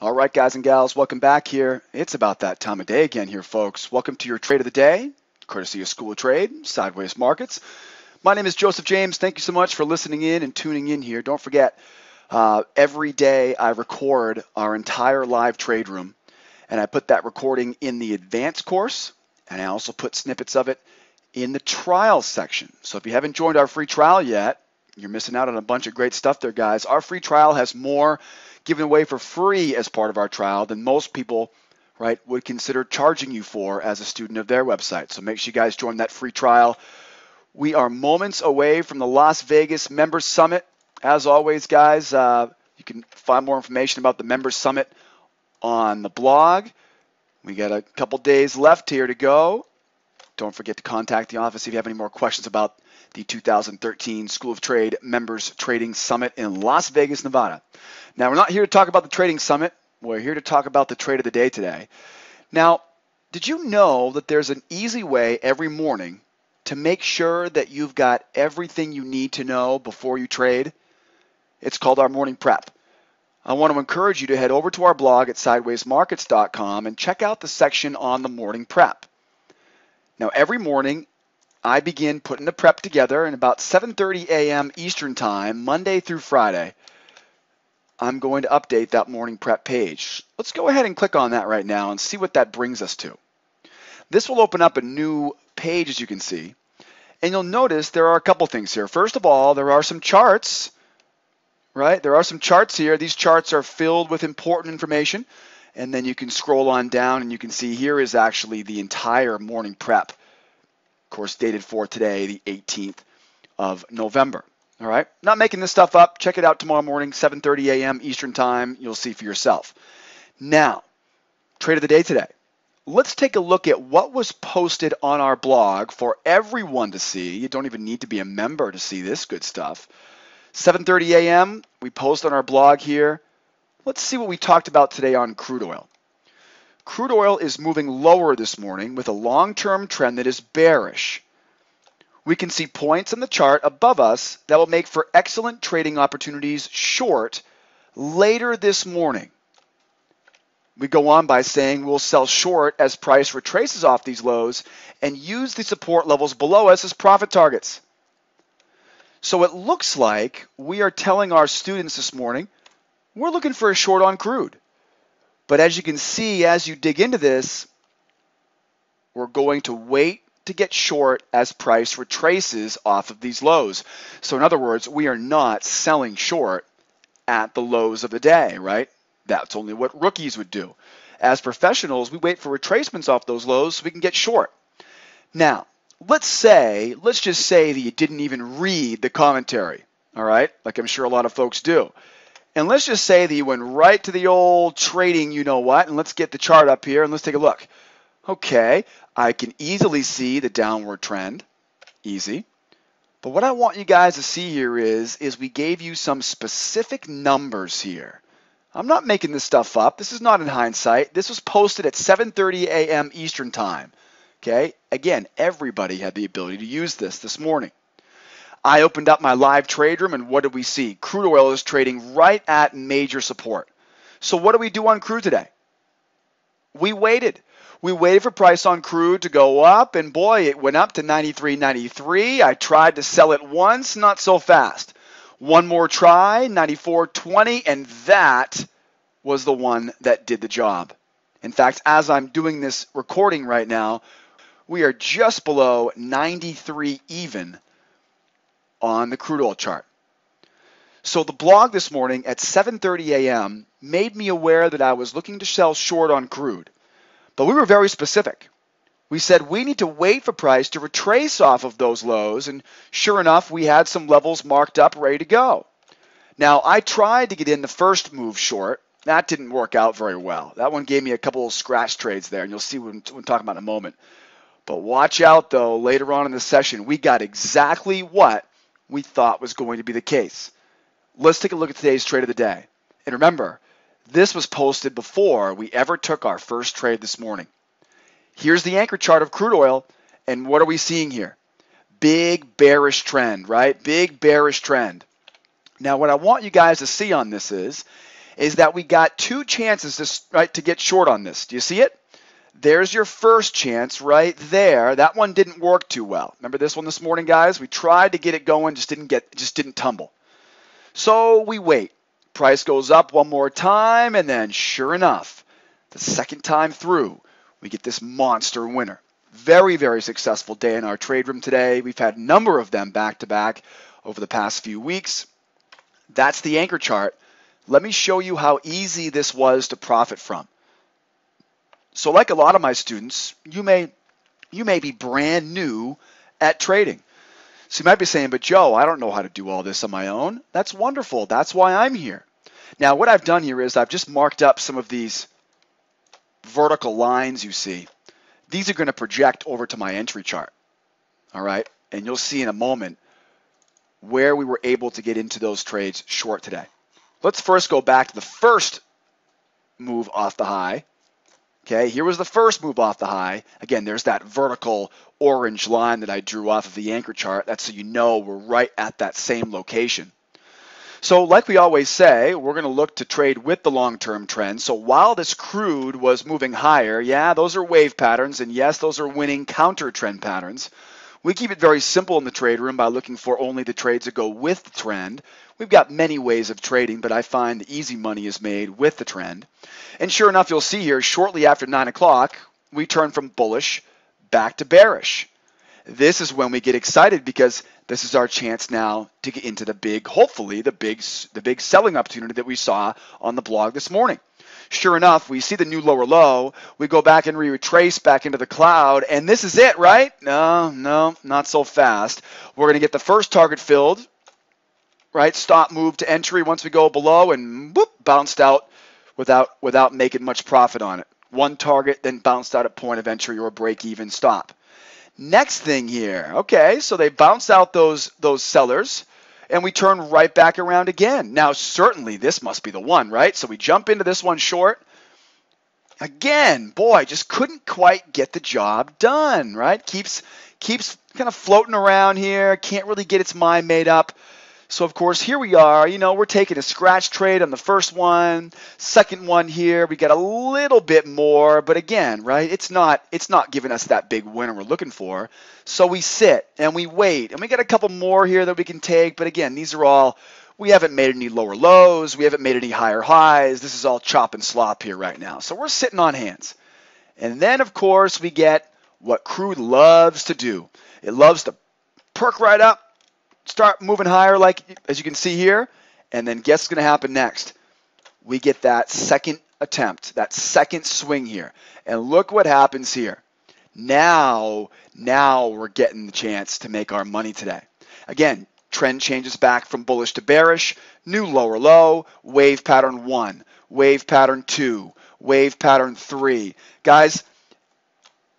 All right, guys and gals, welcome back here. It's about that time of day again here, folks. Welcome to your trade of the day, courtesy of School of Trade, Sideways Markets. My name is Joseph James. Thank you so much for listening in and tuning in here. Don't forget, every day I record our entire live trade room, and I put that recording in the advanced course, and I also put snippets of it in the trial section. So if you haven't joined our free trial yet, you're missing out on a bunch of great stuff there, guys. Our free trial has more given away for free as part of our trial than most people, right, would consider charging you for as a student of their website. So make sure you guys join that free trial. We are moments away from the Las Vegas Members Summit. As always, guys, you can find more information about the Members Summit on the blog. We got a couple days left here to go. Don't forget to contact the office if you have any more questions about the 2013 School of Trade Members Trading Summit in Las Vegas, Nevada. Now, we're not here to talk about the Trading Summit. We're here to talk about the trade of the day today. Now, did you know that there's an easy way every morning to make sure that you've got everything you need to know before you trade? It's called our morning prep. I want to encourage you to head over to our blog at sidewaysmarkets.com and check out the section on the morning prep. Now, every morning, I begin putting the prep together, and about 7:30 a.m. Eastern Time, Monday through Friday, I'm going to update that morning prep page. Let's go ahead and click on that right now and see what that brings us to. This will open up a new page, as you can see, and you'll notice there are a couple things here. First of all, there are some charts, right? There are some charts here. These charts are filled with important information, and then you can scroll on down and you can see here is actually the entire morning prep. Of course, dated for today, the 18th of November. All right, not making this stuff up. Check it out tomorrow morning, 7:30 a.m. Eastern Time. You'll see for yourself. Now, trade of the day today. Let's take a look at what was posted on our blog for everyone to see. You don't even need to be a member to see this good stuff. 7:30 a.m., we post on our blog here. Let's see what we talked about today on crude oil. Crude oil is moving lower this morning with a long-term trend that is bearish. We can see points on the chart above us that will make for excellent trading opportunities short later this morning. We go on by saying we'll sell short as price retraces off these lows and use the support levels below us as profit targets. So it looks like we are telling our students this morning, we're looking for a short on crude. But as you can see, as you dig into this, we're going to wait to get short as price retraces off of these lows. So in other words, we are not selling short at the lows of the day, right? That's only what rookies would do. As professionals, we wait for retracements off those lows so we can get short. Now, let's just say that you didn't even read the commentary, all right? Like I'm sure a lot of folks do. And let's just say that you went right to the old trading you know what, and let's get the chart up here and let's take a look. Okay, I can easily see the downward trend, easy. But what I want you guys to see here is we gave you some specific numbers here. I'm not making this stuff up. This is not in hindsight. This was posted at 7:30 a.m. Eastern Time. Okay, again, everybody had the ability to use this morning. I opened up my live trade room, and what did we see? Crude oil is trading right at major support. So what do we do on crude today? We waited. We waited for price on crude to go up, and boy, it went up to 93.93. I tried to sell it once, not so fast. One more try, 94.20, and that was the one that did the job. In fact, as I'm doing this recording right now, we are just below 93 even on the crude oil chart. So the blog this morning at 7:30 a.m. made me aware that I was looking to sell short on crude. But we were very specific. We said we need to wait for price to retrace off of those lows, and sure enough, we had some levels marked up, ready to go. Now, I tried to get in the first move short. That didn't work out very well. That one gave me a couple of scratch trades there, and you'll see what I'm talking about in a moment. But watch out, though, later on in the session, we got exactly what we thought was going to be the case. Let's take a look at today's trade of the day. And remember, this was posted before we ever took our first trade this morning. Here's the anchor chart of crude oil, and what are we seeing here? Big bearish trend, right? Big bearish trend. Now, what I want you guys to see on this is is that we got two chances to get short on this. Do you see it? There's your first chance right there. That one didn't work too well. Remember this one this morning, guys? We tried to get it going, just didn't tumble. So we wait. Price goes up one more time, and then sure enough, the second time through, we get this monster winner. Very, very successful day in our trade room today. We've had a number of them back to back over the past few weeks. That's the anchor chart. Let me show you how easy this was to profit from. So like a lot of my students, you may be brand new at trading. So you might be saying, but Joe, I don't know how to do all this on my own. That's wonderful. That's why I'm here. Now what I've done here is I've just marked up some of these vertical lines you see. These are going to project over to my entry chart. All right. And you'll see in a moment where we were able to get into those trades short today. Let's first go back to the first move off the high. Okay, here was the first move off the high. Again, there's that vertical orange line that I drew off of the anchor chart. That's so you know we're right at that same location. So like we always say, we're going to look to trade with the long-term trend. So while this crude was moving higher, yeah, those are wave patterns, and yes, those are winning counter trend patterns. We keep it very simple in the trade room by looking for only the trades that go with the trend. We've got many ways of trading, but I find the easy money is made with the trend. And sure enough, you'll see here, shortly after 9 o'clock, we turn from bullish back to bearish. This is when we get excited because this is our chance now to get into the big, hopefully, the big selling opportunity that we saw on the blog this morning. Sure enough, we see the new lower low. We go back and retrace back into the cloud, and this is it, right? No, not so fast. We're going to get the first target filled, right? Stop move to entry once we go below, and whoop, bounced out without making much profit on it. One target, then bounced out at point of entry or break even stop. Next thing here, okay, so they bounce out those sellers, and we turn right back around again. Now, certainly this must be the one, right? So we jump into this one short. Again, boy, just couldn't quite get the job done, right? Keeps kind of floating around here. Can't really get its mind made up. So, of course, here we are. You know, we're taking a scratch trade on the first one. Second one here, we got a little bit more. But again, right, it's not giving us that big winner we're looking for. So we sit and we wait. And we got a couple more here that we can take. But again, these are all, we haven't made any lower lows. We haven't made any higher highs. This is all chop and slop here right now. So we're sitting on hands. And then, of course, we get what crude loves to do. It loves to perk right up. Start moving higher, like as you can see here, and then guess what's going to happen next? We get that second attempt, that second swing here, and look what happens here. Now we're getting the chance to make our money today. Again, trend changes back from bullish to bearish, new lower low, wave pattern 1, wave pattern 2, wave pattern 3. Guys,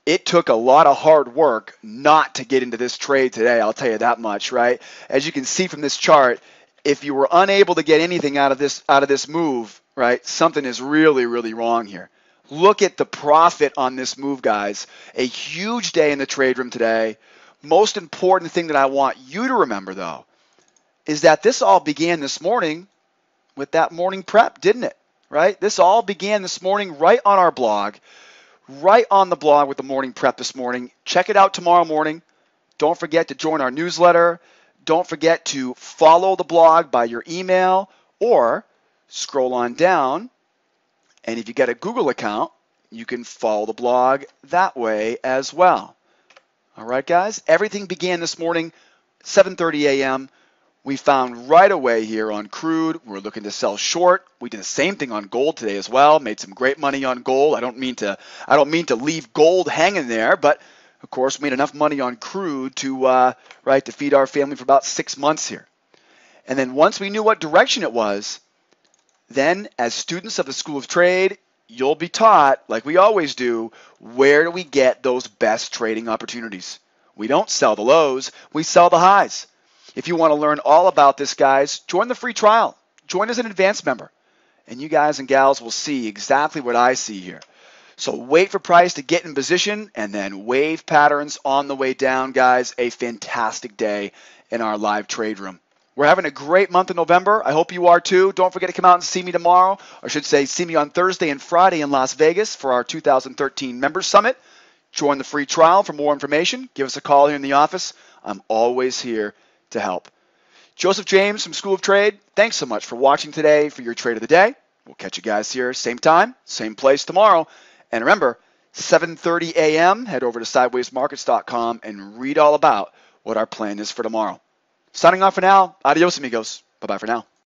it took a lot of hard work not to get into this trade today, I'll tell you that much, right? As you can see from this chart, if you were unable to get anything out of this move, right, something is really, really wrong here. Look at the profit on this move, guys. A huge day in the trade room today. Most important thing that I want you to remember, though, is that this all began this morning with that morning prep, didn't it? Right? This all began this morning right on our blog. Right on the blog with the morning prep this morning. Check it out tomorrow morning. Don't forget to join our newsletter. Don't forget to follow the blog by your email or scroll on down. And if you get a Google account, you can follow the blog that way as well. All right, guys. Everything began this morning, 7:30 a.m. We found right away here on crude, we're looking to sell short. We did the same thing on gold today as well. Made some great money on gold. I don't mean to leave gold hanging there, but of course we made enough money on crude to feed our family for about 6 months here. And then once we knew what direction it was, then as students of the School of Trade, you'll be taught, like we always do, where do we get those best trading opportunities? We don't sell the lows, we sell the highs. If you want to learn all about this, guys, join the free trial. Join as an advanced member. And you guys and gals will see exactly what I see here. So wait for price to get in position and then wave patterns on the way down, guys. A fantastic day in our live trade room. We're having a great month in November. I hope you are too. Don't forget to come out and see me tomorrow, or I should say see me on Thursday and Friday in Las Vegas for our 2013 Members Summit. Join the free trial for more information. Give us a call here in the office. I'm always here to help. Joseph James from School of Trade, thanks so much for watching today for your Trade of the Day. We'll catch you guys here same time, same place tomorrow. And remember, 7:30 a.m., head over to sidewaysmarkets.com and read all about what our plan is for tomorrow. Signing off for now. Adios, amigos. Bye-bye for now.